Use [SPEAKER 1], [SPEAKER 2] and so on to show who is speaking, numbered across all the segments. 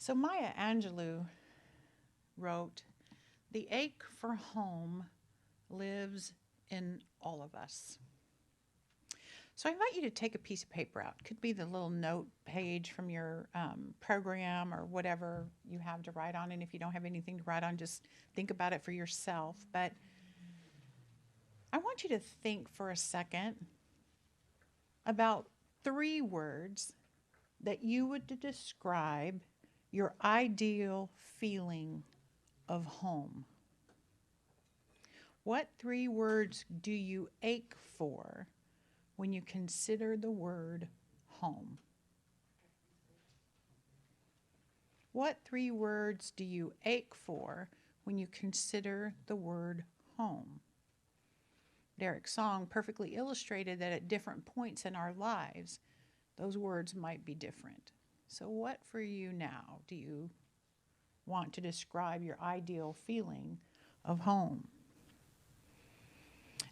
[SPEAKER 1] So Maya Angelou wrote, "The ache for home lives in all of us." So I invite you to take a piece of paper out. It could be the little note page from your program or whatever you have to write on. And if you don't have anything to write on, just think about it for yourself. But I want you to think for a second about 3 words that you would describe your ideal feeling of home. What 3 words do you ache for when you consider the word home? What 3 words do you ache for when you consider the word home? Derek's song perfectly illustrated that at different points in our lives, those words might be different. So what for you now do you want to describe your ideal feeling of home?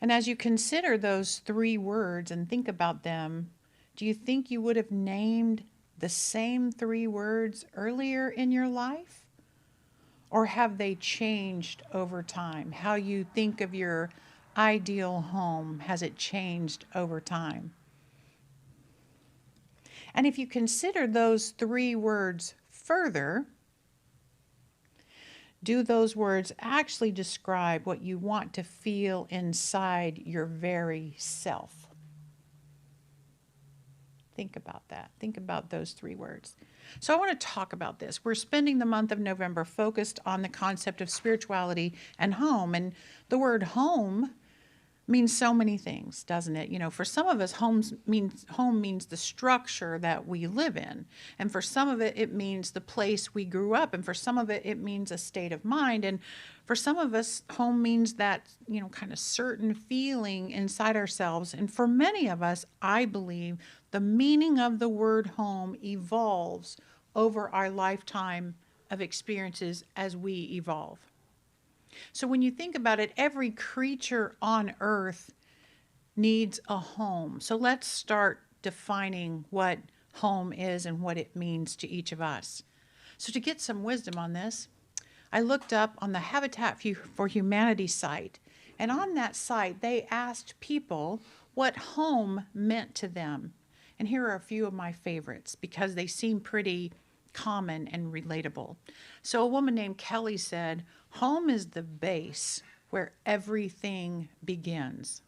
[SPEAKER 1] And as you consider those 3 words and think about them, do you think you would have named the same 3 words earlier in your life? Or have they changed over time? How you think of your ideal home, has it changed over time? And if you consider those 3 words further, do those words actually describe what you want to feel inside your very self? Think about that. Think about those 3 words. So I want to talk about this. We're spending the month of November focused on the concept of spirituality and home. And the word home means so many things, doesn't it? You know, for some of us, home means the structure that we live in. And for some of it, it means the place we grew up. And for some of it, it means a state of mind. And for some of us, home means that, kind of certain feeling inside ourselves. And for many of us, I believe the meaning of the word home evolves over our lifetime of experiences as we evolve. So when you think about it, every creature on earth needs a home. So let's start defining what home is and what it means to each of us. So to get some wisdom on this, I looked up on the Habitat for Humanity site. And on that site, they asked people what home meant to them. And here are a few of my favorites because they seem pretty common and relatable. So a woman named Kelly said, "Home is the base where everything begins."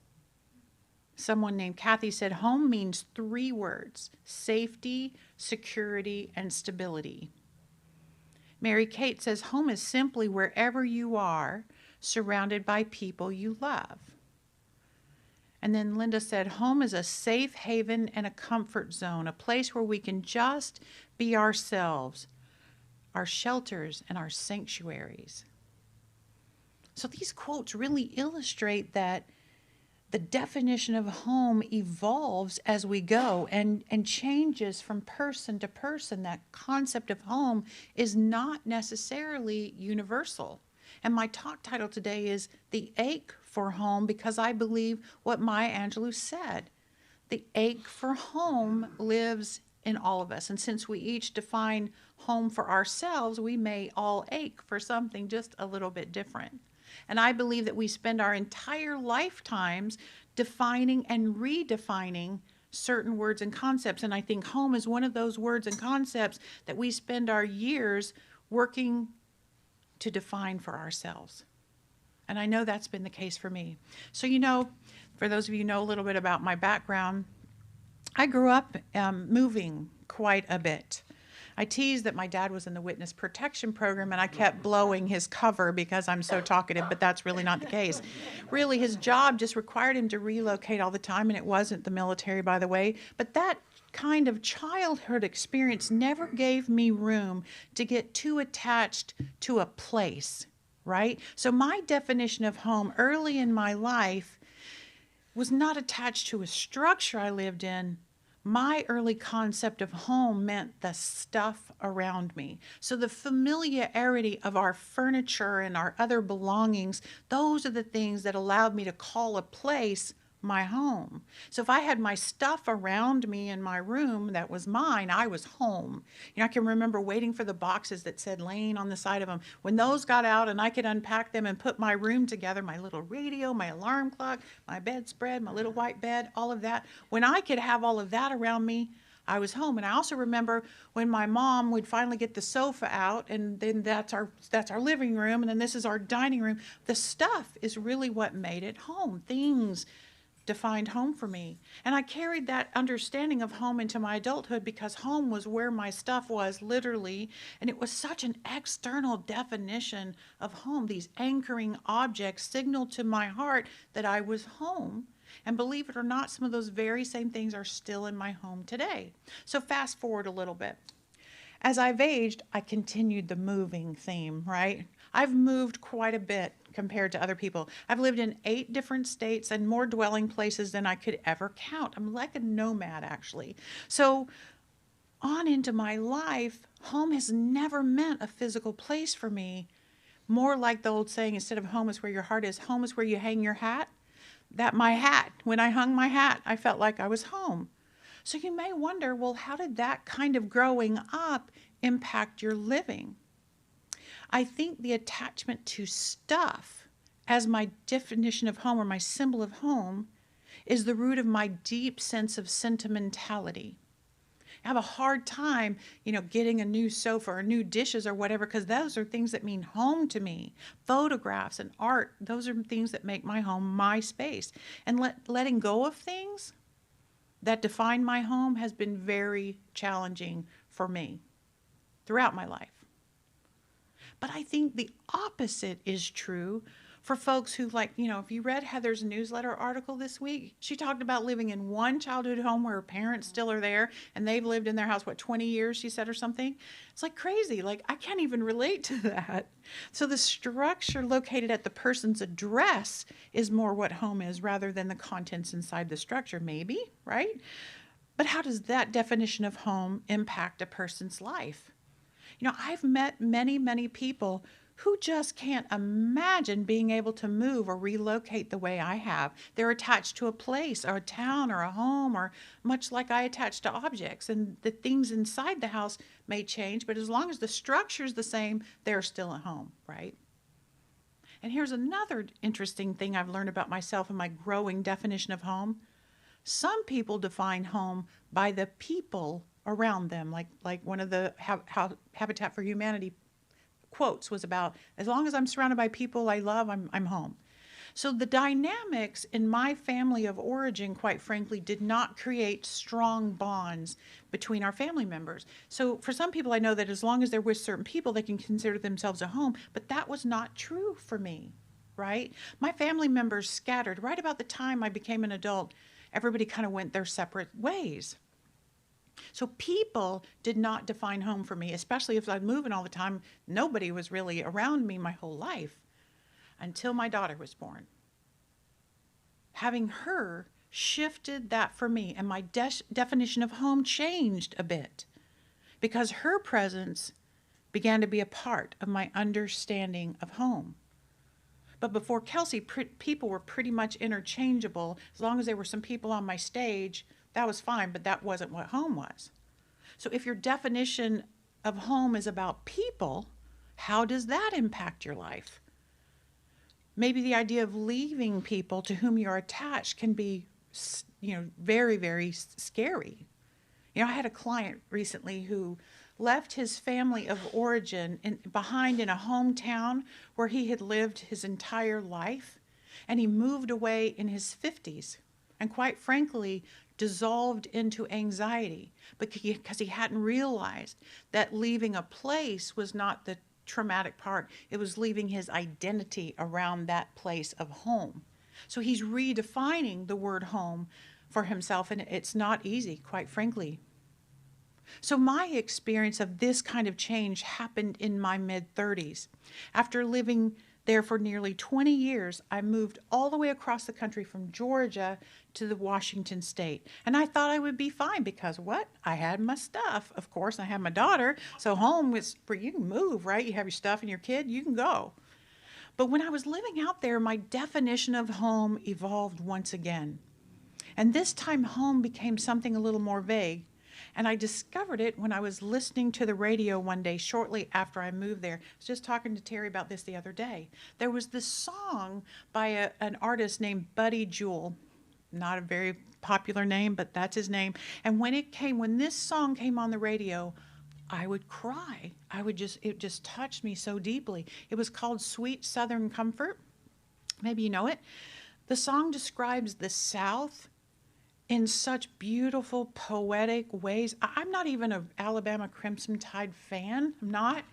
[SPEAKER 1] Someone named Kathy said, "Home means 3 words: safety, security, and stability." Mary Kate says, "Home is simply wherever you are, surrounded by people you love." And then Linda said, "Home is a safe haven and a comfort zone, a place where we can just be ourselves, our shelters and our sanctuaries." So these quotes really illustrate that the definition of home evolves as we go and changes from person to person. That concept of home is not necessarily universal. And my talk title today is "The Ache for Home," because I believe what Maya Angelou said. The ache for home lives in all of us. And since we each define home for ourselves, we may all ache for something just a little bit different. And I believe that we spend our entire lifetimes defining and redefining certain words and concepts. And I think home is one of those words and concepts that we spend our years working to define for ourselves. And I know that's been the case for me. So, for those of you who know a little bit about my background, I grew up moving quite a bit. I teased that my dad was in the witness protection program and I kept blowing his cover because I'm so talkative, but that's really not the case. Really, his job just required him to relocate all the time, and it wasn't the military, by the way. But that kind of childhood experience never gave me room to get too attached to a place, right? So my definition of home early in my life was not attached to a structure I lived in. My early concept of home meant the stuff around me. So the familiarity of our furniture and our other belongings, those are the things that allowed me to call a place my home. So if I had my stuff around me in my room that was mine, I was home. I can remember waiting for the boxes that said Laine on the side of them. When those got out and I could unpack them and put my room together, my little radio, my alarm clock, my bedspread, my little white bed, all of that. When I could have all of that around me, I was home. And I also remember when my mom would finally get the sofa out, and then that's our living room, and then this is our dining room. The stuff is really what made it home. Things defined home for me. And I carried that understanding of home into my adulthood because home was where my stuff was, literally. And it was such an external definition of home. These anchoring objects signaled to my heart that I was home. And believe it or not, some of those very same things are still in my home today. So fast forward a little bit. As I've aged, I continued the moving theme, right? I've moved quite a bit compared to other people. I've lived in 8 different states and more dwelling places than I could ever count. I'm like a nomad, actually. So on into my life, home has never meant a physical place for me. More like the old saying, instead of home is where your heart is, home is where you hang your hat. My hat, when I hung my hat, I felt like I was home. So you may wonder, well, how did that kind of growing up impact your living? I think the attachment to stuff as my definition of home or my symbol of home is the root of my deep sense of sentimentality. I have a hard time, getting a new sofa or new dishes or whatever, because those are things that mean home to me. Photographs and art, those are things that make my home my space. And letting go of things that define my home has been very challenging for me throughout my life. But I think the opposite is true for folks who, if you read Heather's newsletter article this week, she talked about living in one childhood home where her parents still are there, and they've lived in their house, 20 years, she said, or something. It's like crazy. I can't even relate to that. So the structure located at the person's address is more what home is rather than the contents inside the structure, maybe, right? But how does that definition of home impact a person's life? I've met many, many people who just can't imagine being able to move or relocate the way I have. They're attached to a place or a town or a home, or much like I attach to objects. And the things inside the house may change, but as long as the structure's the same, they're still at home, right? And here's another interesting thing I've learned about myself and my growing definition of home. Some people define home by the people around them, like one of the Habitat for Humanity quotes was about, as long as I'm surrounded by people I love, I'm home. So the dynamics in my family of origin, quite frankly, did not create strong bonds between our family members. So for some people, I know that as long as they're with certain people, they can consider themselves a home, but that was not true for me, right? My family members scattered. Right about the time I became an adult, everybody kind of went their separate ways. So people did not define home for me, especially if I was moving all the time. Nobody was really around me my whole life until my daughter was born. Having her shifted that for me, and my definition of home changed a bit because her presence began to be a part of my understanding of home. But before Kelsey, people were pretty much interchangeable. As long as there were some people on my stage, that was fine, but that wasn't what home was. So if your definition of home is about people, how does that impact your life? Maybe the idea of leaving people to whom you're attached can be, very, very scary. I had a client recently who left his family of origin behind in a hometown where he had lived his entire life, and he moved away in his 50s. And quite frankly, dissolved into anxiety because he hadn't realized that leaving a place was not the traumatic part. It was leaving his identity around that place of home. So he's redefining the word home for himself, and it's not easy, quite frankly. So my experience of this kind of change happened in my mid-30s. After living there for nearly 20 years, I moved all the way across the country from Georgia to the Washington state. And I thought I would be fine because what? I had my stuff. Of course, I had my daughter. So home is where you can move, right? You have your stuff and your kid, you can go. But when I was living out there, my definition of home evolved once again. And this time, home became something a little more vague. And I discovered it when I was listening to the radio one day shortly after I moved there. I was just talking to Terry about this the other day. There was this song by an artist named Buddy Jewell. Not a very popular name, but that's his name. And when this song came on the radio, I would cry. It just touched me so deeply. It was called Sweet Southern Comfort. Maybe you know it. The song describes the South in such beautiful, poetic ways. I'm not even an Alabama Crimson Tide fan. I'm not.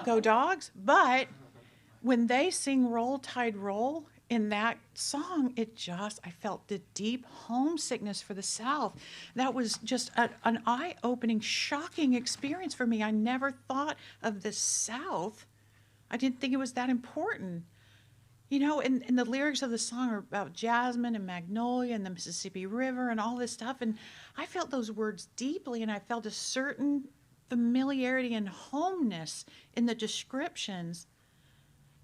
[SPEAKER 1] Go Dogs. But when they sing Roll Tide Roll in that song, I felt the deep homesickness for the South. That was just an eye-opening, shocking experience for me. I never thought of the South. I didn't think it was that important. You know, and the lyrics of the song are about jasmine and magnolia and the Mississippi River and all this stuff. And I felt those words deeply, and I felt a certain familiarity and homeness in the descriptions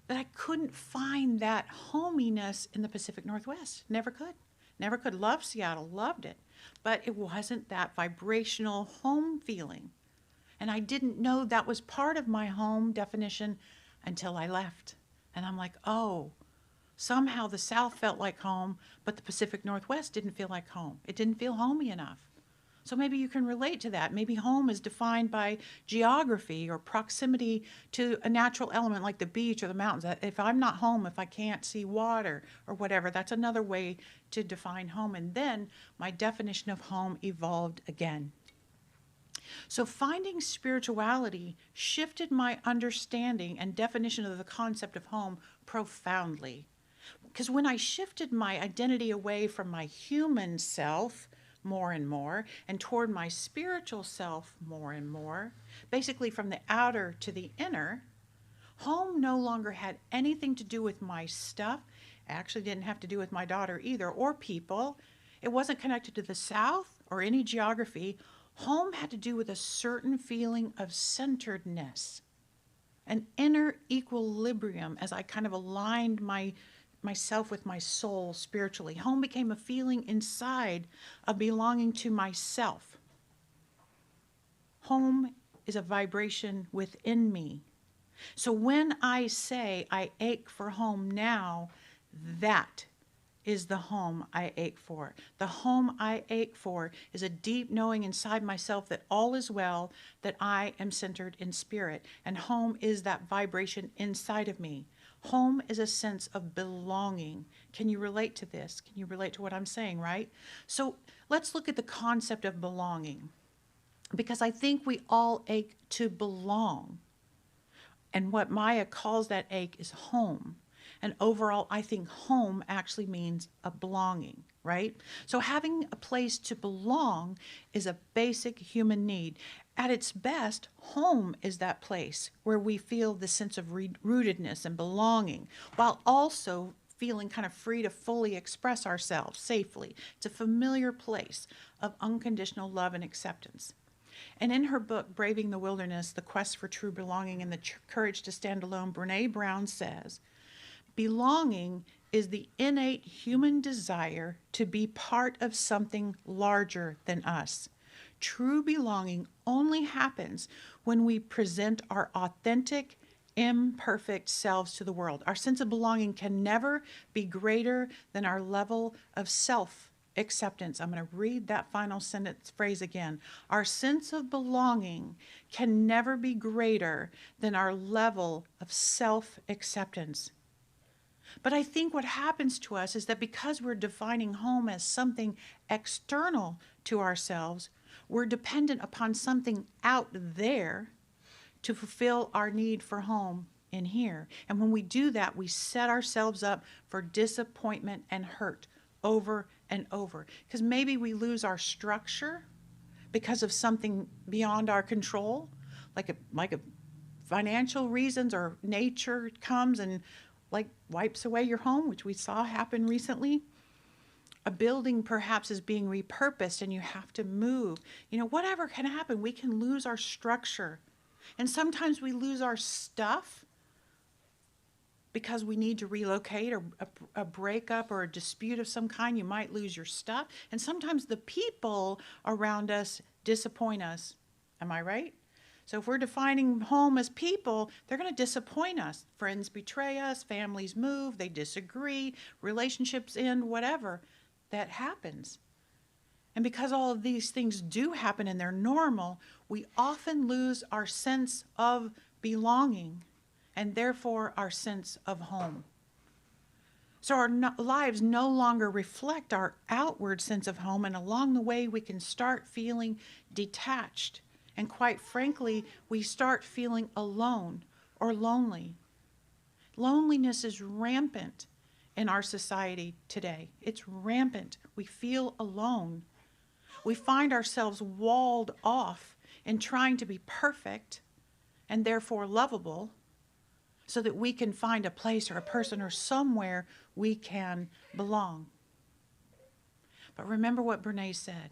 [SPEAKER 1] that I couldn't find that hominess in the Pacific Northwest. Never could. Never could. Loved Seattle, loved it. But it wasn't that vibrational home feeling. And I didn't know that was part of my home definition until I left. And I'm like, oh, somehow the South felt like home, but the Pacific Northwest didn't feel like home. It didn't feel homey enough. So maybe you can relate to that. Maybe home is defined by geography or proximity to a natural element like the beach or the mountains. If I'm not home, if I can't see water or whatever, that's another way to define home. And then my definition of home evolved again. So finding spirituality shifted my understanding and definition of the concept of home profoundly. Because when I shifted my identity away from my human self more and more and toward my spiritual self more and more, basically from the outer to the inner, home no longer had anything to do with my stuff. It actually didn't have to do with my daughter either, or people. It wasn't connected to the South or any geography. Home had to do with a certain feeling of centeredness, an inner equilibrium as I kind of aligned myself with my soul spiritually. Home became a feeling inside of belonging to myself. Home is a vibration within me. So when I say I ache for home now, that is the home I ache for. The home I ache for is a deep knowing inside myself that all is well, that I am centered in spirit. And home is that vibration inside of me. Home is a sense of belonging. Can you relate to this? Can you relate to what I'm saying, right? So let's look at the concept of belonging, because I think we all ache to belong. And what Maya calls that ache is home. And overall, I think home actually means a belonging, right? So having a place to belong is a basic human need. At its best, home is that place where we feel the sense of rootedness and belonging, while also feeling kind of free to fully express ourselves safely. It's a familiar place of unconditional love and acceptance. And in her book, Braving the Wilderness, The Quest for True Belonging and the Courage to Stand Alone, Brene Brown says, belonging is the innate human desire to be part of something larger than us. True belonging only happens when we present our authentic, imperfect selves to the world. Our sense of belonging can never be greater than our level of self-acceptance. I'm going to read that final sentence phrase again. Our sense of belonging can never be greater than our level of self-acceptance. But I think what happens to us is that because we're defining home as something external to ourselves, we're dependent upon something out there to fulfill our need for home in here. And when we do that, we set ourselves up for disappointment and hurt over and over. Because maybe we lose our structure because of something beyond our control, like a financial reasons, or nature comes and like wipes away your home, which we saw happen recently. A building perhaps is being repurposed and you have to move. You know, whatever can happen, we can lose our structure. And sometimes we lose our stuff because we need to relocate, or a breakup or a dispute of some kind. You might lose your stuff. And sometimes the people around us disappoint us. Am I right? So if we're defining home as people, they're going to disappoint us. Friends betray us, families move, they disagree, relationships end, whatever. That happens. And because all of these things do happen and they're normal, we often lose our sense of belonging and therefore our sense of home. So our lives no longer reflect our outward sense of home, and along the way we can start feeling detached. And quite frankly, we start feeling alone or lonely. Loneliness is rampant in our society today. It's rampant. We feel alone. We find ourselves walled off in trying to be perfect and therefore lovable, so that we can find a place or a person or somewhere we can belong. But remember what Brene said.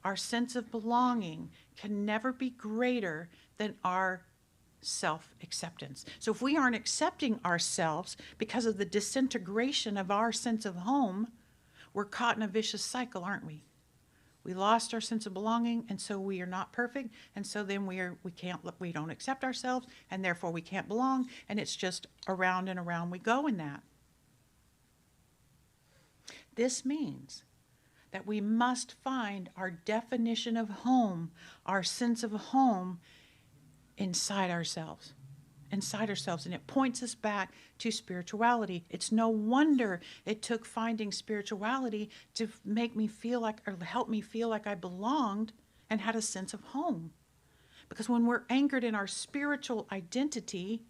[SPEAKER 1] Our sense of belonging can never be greater than our self-acceptance. So if we aren't accepting ourselves because of the disintegration of our sense of home, we're caught in a vicious cycle, aren't we? We lost our sense of belonging, and so we are not perfect, and so then we don't accept ourselves, and therefore we can't belong, and it's just around and around we go in that. This means that we must find our definition of home, our sense of home, inside ourselves. And it points us back to spirituality. It's no wonder it took finding spirituality to make me feel like, or help me feel like I belonged and had a sense of home. Because when we're anchored in our spiritual identity,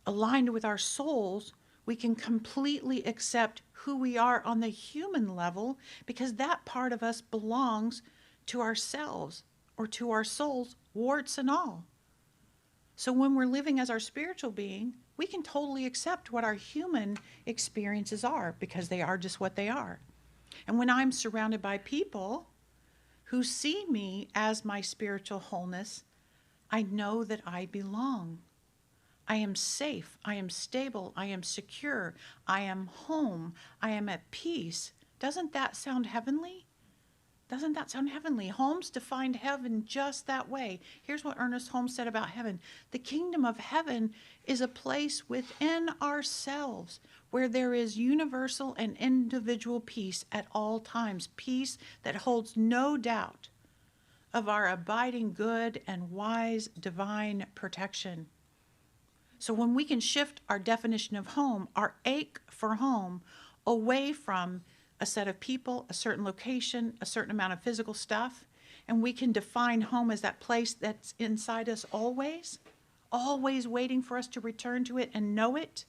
[SPEAKER 1] aligned with our souls, we can completely accept who we are on the human level, because that part of us belongs to ourselves or to our souls, warts and all. So when we're living as our spiritual being, we can totally accept what our human experiences are, because they are just what they are. And when I'm surrounded by people who see me as my spiritual wholeness, I know that I belong. I am safe. I am stable. I am secure. I am home. I am at peace. Doesn't that sound heavenly? Doesn't that sound heavenly? Holmes defined heaven just that way. Here's what Ernest Holmes said about heaven. The kingdom of heaven is a place within ourselves where there is universal and individual peace at all times, peace that holds no doubt of our abiding good and wise divine protection. So when we can shift our definition of home, our ache for home, away from a set of people, a certain location, a certain amount of physical stuff, and we can define home as that place that's inside us always, always waiting for us to return to it and know it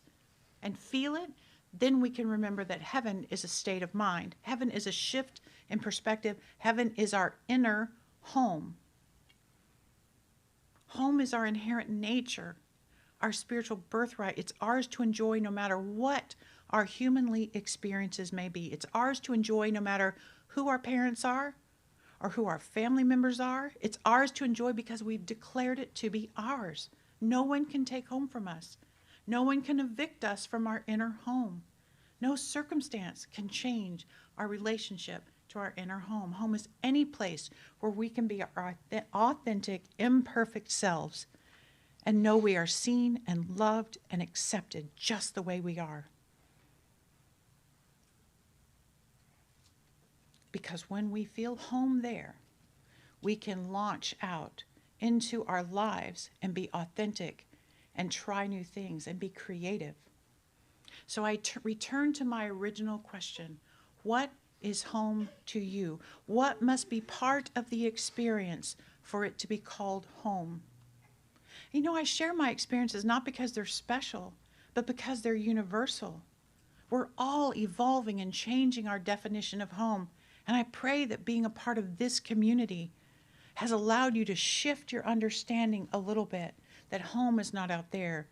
[SPEAKER 1] and feel it, then we can remember that heaven is a state of mind. Heaven is a shift in perspective. Heaven is our inner home. Home is our inherent nature, our spiritual birthright. It's ours to enjoy no matter what our humanly experiences may be. It's ours to enjoy no matter who our parents are or who our family members are. It's ours to enjoy because we've declared it to be ours. No one can take home from us. No one can evict us from our inner home. No circumstance can change our relationship to our inner home. Home is any place where we can be our authentic, imperfect selves and know we are seen and loved and accepted just the way we are. Because when we feel home there, we can launch out into our lives and be authentic and try new things and be creative. So I return to my original question. What is home to you? What must be part of the experience for it to be called home? You know, I share my experiences not because they're special, but because they're universal. We're all evolving and changing our definition of home. And I pray that being a part of this community has allowed you to shift your understanding a little bit, that home is not out there,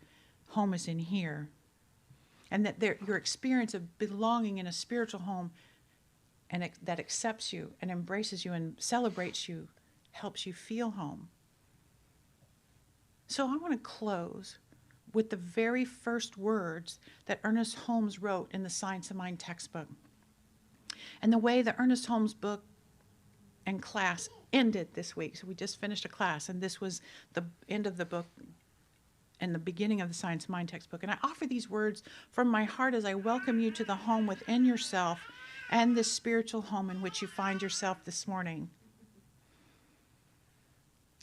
[SPEAKER 1] home is in here. And that your experience of belonging in a spiritual home and that accepts you and embraces you and celebrates you helps you feel home. So I want to close with the very first words that Ernest Holmes wrote in the Science of Mind textbook. And the way the Ernest Holmes book and class ended this week, so we just finished a class, and this was the end of the book and the beginning of the Science of Mind textbook. And I offer these words from my heart as I welcome you to the home within yourself and this spiritual home in which you find yourself this morning.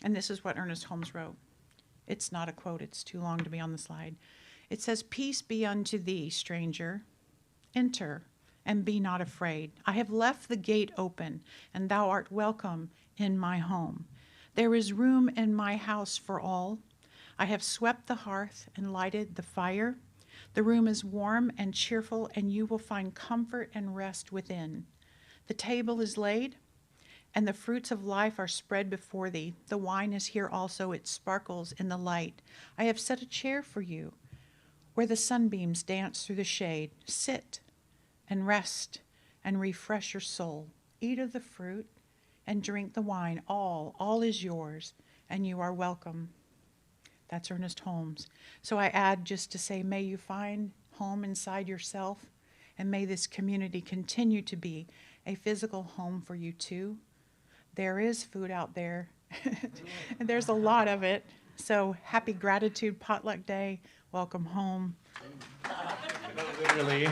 [SPEAKER 1] And this is what Ernest Holmes wrote. It's not a quote, it's too long to be on the slide. It says, "Peace be unto thee, stranger. Enter, and be not afraid. I have left the gate open, and thou art welcome in my home. There is room in my house for all. I have swept the hearth and lighted the fire. The room is warm and cheerful, and you will find comfort and rest within. The table is laid, and the fruits of life are spread before thee. The wine is here also, it sparkles in the light. I have set a chair for you, where the sunbeams dance through the shade. Sit and rest and refresh your soul. Eat of the fruit and drink the wine. All is yours, and you are welcome." That's Ernest Holmes. So I add just to say, may you find home inside yourself, and may this community continue to be a physical home for you too. There is food out there, and there's a lot of it. So happy Gratitude Potluck Day. Welcome home.
[SPEAKER 2] Literally.